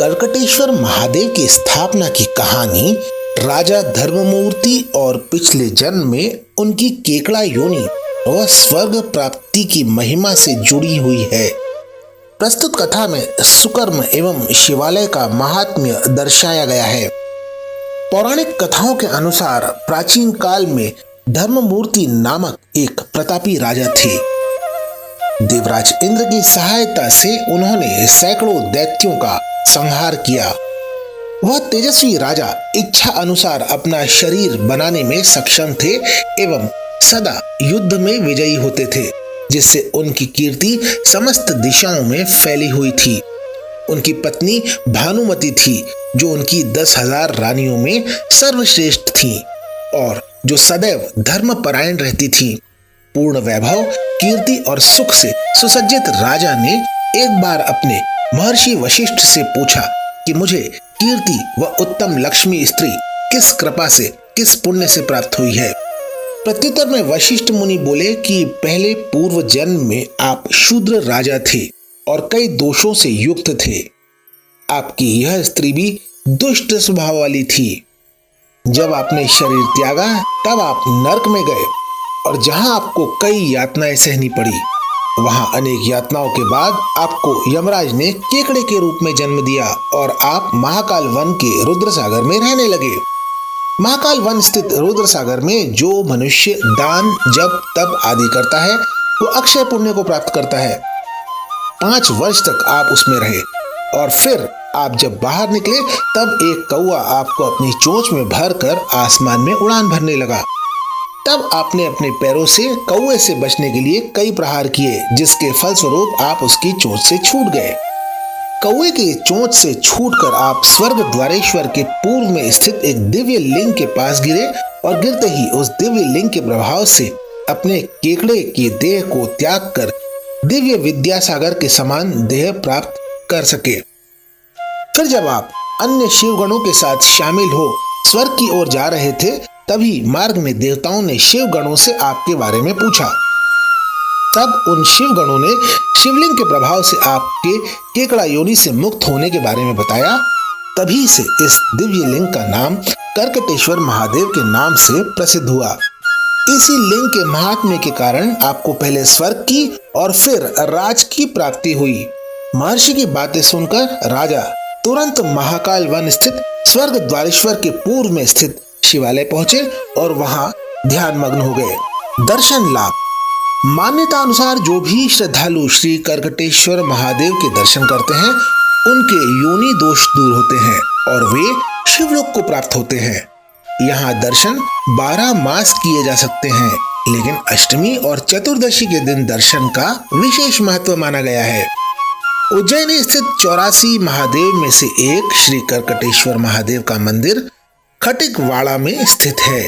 करकटेश्वर महादेव की स्थापना की कहानी राजा धर्ममूर्ति और पिछले जन्म में उनकी केकड़ा योनि व स्वर्ग प्राप्ति की महिमा से जुड़ी हुई है। प्रस्तुत कथा में सुकर्म एवं शिवालय का महात्म्य दर्शाया गया है। पौराणिक कथाओं के अनुसार प्राचीन काल में धर्ममूर्ति नामक एक प्रतापी राजा थे। देवराज इंद्र की सहायता से उन्होंने सैकड़ों दैत्यों का संहार किया। वह तेजस्वी राजा इच्छा अनुसार अपना शरीर बनाने में सक्षम थे एवं सदा युद्ध में विजयी होते थे, जिससे उनकी कीर्ति समस्त दिशाओं में फैली हुई थी। उनकी पत्नी भानुमति थी, जो उनकी 10,000 रानियों में सर्वश्रेष्ठ थी और जो सदैव धर्मपरायण रहती थी। पूर्ण वैभव, कीर्ति और सुख से सुसज्जित राजा ने एक बार अपने महर्षि वशिष्ठ से पूछा कि मुझे कीर्ति व उत्तम लक्ष्मी स्त्री किस कृपा से, किस पुण्य से प्राप्त हुई है। प्रत्युत्तर में वशिष्ठ मुनि बोले कि पहले पूर्व जन्म में आप शूद्र राजा थे और कई दोषों से युक्त थे। आपकी यह स्त्री भी दुष्ट स्वभाव वाली थी। जब आपने शरीर त्यागा तब आप नरक में गए और जहां आपको कई यातनाएं सहनी पड़ी। वहां अनेक यातनाओं के बाद आपको यमराज ने केकड़े के रूप में जन्म दिया और आप महाकाल वन के रुद्र सागर में रहने लगे। महाकाल वन स्थित रुद्र सागर में जो मनुष्य दान, जप, तप आदि करता है वो अक्षय पुण्य को प्राप्त करता है। 5 वर्ष तक आप उसमें रहे और फिर आप जब बाहर निकले तब एक कौआ आपको अपनी चोंच में भरकर आसमान में उड़ान भरने लगा। तब आपने अपने पैरों से कौए से बचने के लिए कई प्रहार किए, जिसके फलस्वरूप आप उसकी चोंच से छूट गए। कौए की चोंच से छूटकर आप स्वर्ग द्वारेश्वर के पूर्व में स्थित एक दिव्य लिंग के पास गिरे और गिरते ही उस दिव्य लिंग के प्रभाव से अपने केकड़े की देह को त्याग कर दिव्य विद्यासागर के समान देह प्राप्त कर सके। फिर जब आप अन्य शिवगणों के साथ शामिल हो स्वर्ग की ओर जा रहे थे, तभी मार्ग में देवताओं ने शिवगणों से आपके बारे में पूछा। तब उन शिवगणों ने शिवलिंग के प्रभाव से आपके केकड़ा योनि से मुक्त होने के बारे में बताया। तभी से इस दिव्य लिंग का नाम करकटेश्वर महादेव के नाम से प्रसिद्ध हुआ। इसी लिंग के महात्म्य के कारण आपको पहले स्वर्ग की और फिर राज की प्राप्ति हुई। महर्षि की बातें सुनकर राजा तुरंत महाकाल वन स्थित स्वर्ग द्वारेश्वर के पूर्व में स्थित शिवालय पहुंचे और वहां ध्यान मग्न हो गए। दर्शन लाभ। मान्यता अनुसार जो भी श्रद्धालु श्री करकटेश्वर महादेव के दर्शन करते हैं, उनके योनि दोष दूर होते हैं और वे शिवलोक को प्राप्त होते हैं। यहाँ दर्शन 12 मास किए जा सकते हैं, लेकिन अष्टमी और चतुर्दशी के दिन दर्शन का विशेष महत्व माना गया है। उज्जैन स्थित 84 महादेव में से एक श्री करकटेश्वर महादेव का मंदिर खटिकवाड़ा में स्थित है।